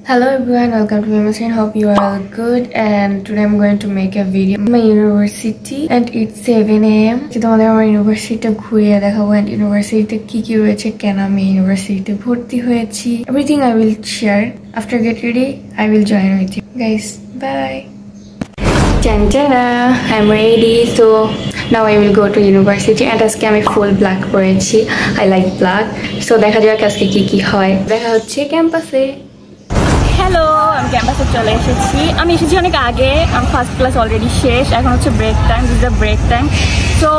Hello everyone, welcome to Mamasin. Hope you are all good, and today I'm going to make a video of my university and it's 7 AM. তোমাদের আমার ইউনিভার্সিটিটা ঘুরিয়ে দেখাবো and ইউনিভার্সিটিতে কি রয়েছে, কেন আমি ইউনিভার্সিটিতে ভর্তি হয়েছি, everything I will share. After get ready, I will join with you guys. Bye. Tantana, I'm ready. So now I will go to university and আজকে আমি ফুল ব্ল্যাক পরেছি. I like black. So দেখা যাক আজকে কি হয়. দেখা হচ্ছে ক্যাম্পাসে. হ্যালো, আমি ক্যাম্পাসে চলে এসেছি। আমি এসেছি অনেক আগে। আমি ফার্স্ট ক্লাস অলরেডি শেষ, এখন হচ্ছে break time. This the break time. So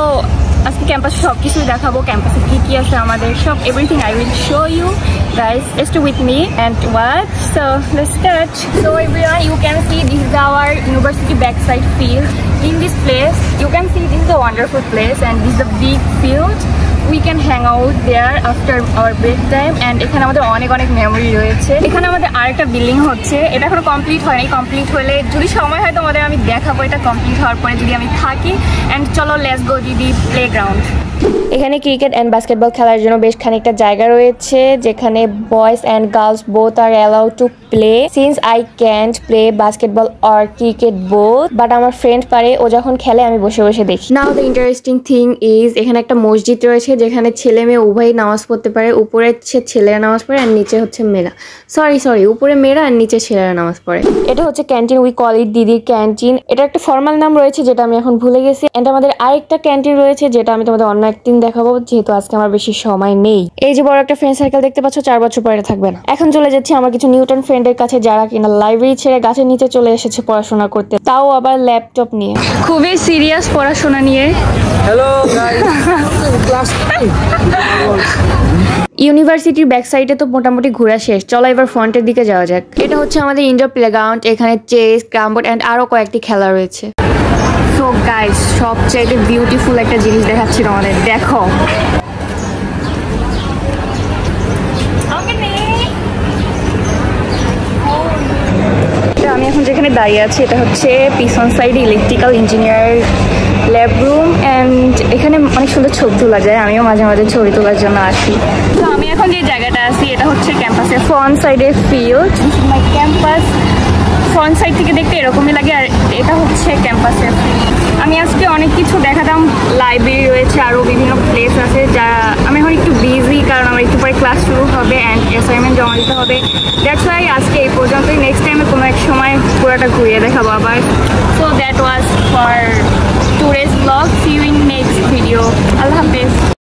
আজকে ক্যাম্পাসে সব কিছুই দেখাবো, ক্যাম্পাসে কি আছে আমাদের সব everything I will show you guys. Stay with me and watch. So let's start. So everyone, you can see this is our university backside field. In this place you can see this is a wonderful place and this is a big field. We can hang out there after our break time and এখানে আমাদের অনেক memory রয়েছে। এখানে আমাদের আরেকটা building হচ্ছে, এটা এখনো কমপ্লিট হয়নি। কমপ্লিট হলে যদি সময় হয় তোমাদের আমি দেখাবো এটা কমপ্লিট হওয়ার পরে যদি আমি থাকি। এন্ড চলো let's go to the playground. এখানে ক্রিকেট এন্ড বাস্কেটবল খেলার জন্য বেশ খানিকটা জায়গা রয়েছে, যেখানে boys and girls both are allowed to play. Since I can't play basketball or cricket both, but আমার ফ্রেন্ড পারে, ও যখন খেলে আমি বসে বসে দেখি। Now the interesting thing is, এখানে একটা মসজিদ রয়েছে যেখানে ছেলে মেয়ে উভয়ই নামাজ পড়তে পারে। উপরে ছেলেরা নামাজ পড়ে আর নিচে হচ্ছে মেয়েরা। সরি উপরে মেয়েরা আর নিচে ছেলেরা নামাজ পড়ে। এটা হচ্ছে ক্যান্টিন, উই কল ইট দিদির ক্যান্টিন। এটা একটা ফর্মাল নাম রয়েছে যেটা আমি এখন ভুলে গেছি। এন্ড আমাদের আরেকটা ক্যান্টিন রয়েছে যেটা আমি তোমাদের অন্য একদিন দেখাবো, যেহেতু আজকে আমার বেশি সময় নেই। এই যে বড় একটা ফ্রেন্ড সার্কেল দেখতে পাচ্ছ, 4 বছর পরে থাকবে না। এখন চলে যাচ্ছি আমার কিছু নিউটন ফ্রেন্ডের কাছে, যারা কিনা লাইব্রেরি ছেড়ে গাছের নিচে চলে এসেছে পড়াশোনা করতে, তাও আবার ল্যাপটপ নিয়ে, খুবই সিরিয়াস পড়াশোনা নিয়ে। হ্যালো গাইস, ক্লাস ইউনিভার্সিটির ব্যাক সাইডে তো মোটামুটি ঘোরা শেষ। চলো এবার ফ্রন্টের দিকে যাওয়া যাক। এটা হচ্ছে আমাদের ইনডোর প্লেগ্রাউন্ড। এখানে চেস, ক্যারমবোর্ড এন্ড আরো কয়েকটি খেলা রয়েছে। সো গাইস, সবচেয়ে বিউটিফুল একটা জিনিস দেখাচ্ছি তোমাদের, দেখো। আমি এখন যেখানে দাঁড়িয়ে আছি এটা হচ্ছে পিছন সাইডে electrical engineer lab room and এখানে অনেক সুন্দর ছবি তোলা যায়। আমিও মাঝে মাঝে ছবি তোলার জন্য আসি। তো আমি এখন যে জায়গাটা আছি এটা হচ্ছে ক্যাম্পাসের ফ্রন্ট সাইডের ফিল্ড। মাই ক্যাম্পাস ফ্রন্ট সাইড থেকে দেখতে এরকমই লাগে, আর এটা হচ্ছে ক্যাম্পাসের ফিল্ড। আমি আজকে অনেক কিছু দেখাতাম, লাইব্রেরি রয়েছে, আরও বিভিন্ন প্লেস আছে যা আমি এখন একটু বিজি, কারণ আমার একটু পরে ক্লাস শুরু হবে অ্যান্ড অ্যাসাইনমেন্ট জমা দিতে হবে। দ্যাটস ওয়াই আজকে এই পর্যন্তই। নেক্সট টাইমে কোনো এক সময় পুরোটা ঘুরিয়ে দেখাবো আবার। So that was for today's vlog. See you in next video. Allah Hafiz.